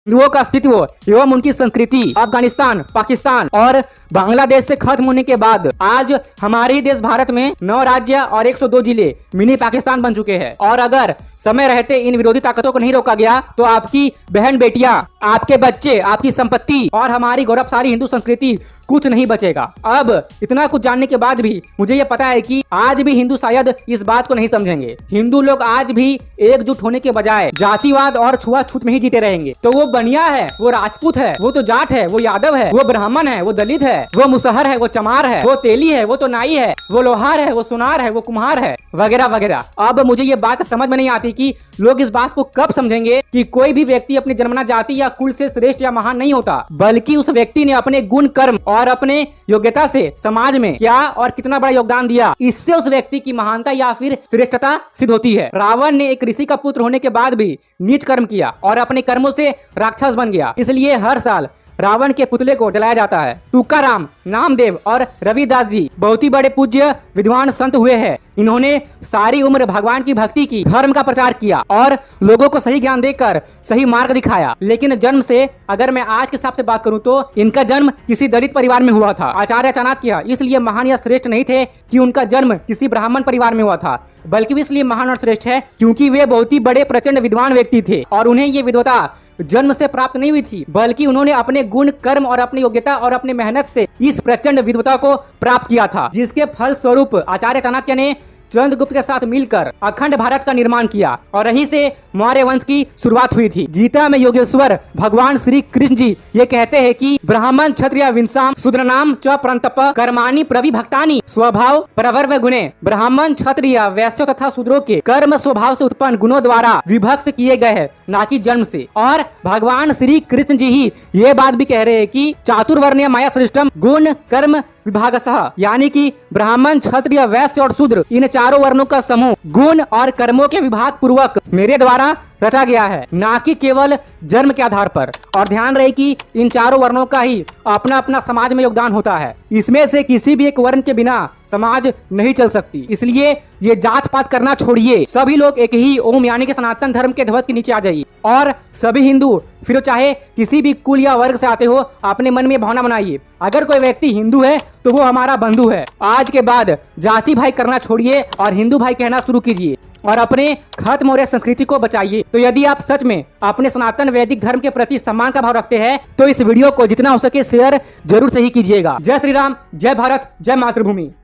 हिंदुओं का अस्तित्व एवं उनकी संस्कृति अफगानिस्तान, पाकिस्तान और बांग्लादेश से खत्म होने के बाद आज हमारे देश भारत में 9 राज्य और 102 जिले मिनी पाकिस्तान बन चुके हैं। और अगर समय रहते इन विरोधी ताकतों को नहीं रोका गया तो आपकी बहन बेटियां, आपके बच्चे, आपकी संपत्ति और हमारी गौरवशाली हिंदू संस्कृति कुछ नहीं बचेगा। अब इतना कुछ जानने के बाद भी मुझे ये पता है कि आज भी हिंदू शायद इस बात को नहीं समझेंगे। हिंदू लोग आज भी एकजुट होने के बजाय जातिवाद और छुआछूत में ही जीते रहेंगे। तो वो बनिया है, वो राजपूत है, वो तो जाट है, वो यादव है, वो ब्राह्मण है, वो दलित है, वो मुसहर है, वो चमार है, वो तेली है, वो तो नाई है, वो लोहार है, वो सुनार है, वो कुम्हार है, वगैरह वगैरह। अब मुझे ये बात समझ में नहीं आती कि लोग इस बात को कब समझेंगे कि कोई भी व्यक्ति अपनी जन्मना जाति या कुल से श्रेष्ठ या महान नहीं होता, बल्कि उस व्यक्ति ने अपने गुण, कर्म और अपने योग्यता से समाज में क्या और कितना बड़ा योगदान दिया, इससे उस व्यक्ति की महानता या फिर श्रेष्ठता सिद्ध होती है। रावण ने एक ऋषि का पुत्र होने के बाद भी नीच कर्म किया और अपने कर्मों से राक्षस बन गया। इसलिए हर साल रावण के पुतले को जलाया जाता है। तुकाराम, नामदेव और रविदास जी बहुत ही बड़े पूज्य विद्वान संत हुए हैं। इन्होंने सारी उम्र भगवान की भक्ति की, धर्म का प्रचार किया और लोगों को सही ज्ञान देकर सही मार्ग दिखाया। लेकिन जन्म से अगर मैं आज के हिसाब से बात करूं तो इनका जन्म किसी दलित परिवार में हुआ था। आचार्य चाणक्य इसलिए महान या श्रेष्ठ नहीं थे कि उनका जन्म किसी ब्राह्मण परिवार में हुआ था, बल्कि इसलिए महान और श्रेष्ठ है क्योंकि वे बहुत ही बड़े प्रचंड विद्वान व्यक्ति थे और उन्हें ये विद्वता जन्म से प्राप्त नहीं हुई थी, बल्कि उन्होंने अपने गुण, कर्म और अपनी योग्यता और अपनी मेहनत से इस प्रचंड विद्वता को प्राप्त किया था, जिसके फल स्वरूप आचार्य चाणक्य ने चंद्रगुप्त के साथ मिलकर अखंड भारत का निर्माण किया और यहीं से मौर्य वंश की शुरुआत हुई थी। गीता में योगेश्वर भगवान श्री कृष्ण जी ये कहते हैं कि ब्राह्मण क्षत्रिय विंसाम शूद्रनाम च प्रंतप कर्माणि प्रविभक्तानि स्वभाव प्रवर्व गुणे। ब्राह्मण, क्षत्रिय, वैश्य तथा शूद्रों के कर्म स्वभाव से उत्पन्न गुणों द्वारा विभक्त किए गए हैं, ना कि जन्म से। और भगवान श्री कृष्ण जी ही ये बात भी कह रहे हैं कि चातुर्वर्ण्य माया सृष्टम गुण कर्म विभागशः, यानी कि ब्राह्मण, क्षत्रिय, वैश्य और शूद्र इन चारों वर्णों का समूह गुण और कर्मों के विभाग पूर्वक मेरे द्वारा रचा गया है, ना कि केवल जन्म के आधार पर। और ध्यान रहे कि इन चारों वर्णों का ही अपना अपना समाज में योगदान होता है। इसमें से किसी भी एक वर्ण के बिना समाज नहीं चल सकती। इसलिए ये जात पात करना छोड़िए, सभी लोग एक ही ओम यानी कि सनातन धर्म के ध्वज के नीचे आ जाइए और सभी हिंदू, फिर चाहे किसी भी कुल या वर्ग से आते हो, अपने मन में भावना बनाइए, अगर कोई व्यक्ति हिंदू है तो वो हमारा बंधु है। आज के बाद जाति भाई करना छोड़िए और हिंदू भाई कहना शुरू कीजिए और अपने खत्म हो रहे संस्कृति को बचाइए। तो यदि आप सच में अपने सनातन वैदिक धर्म के प्रति सम्मान का भाव रखते हैं तो इस वीडियो को जितना हो सके शेयर जरूर से ही कीजिएगा। जय श्री राम, जय भारत, जय मातृभूमि।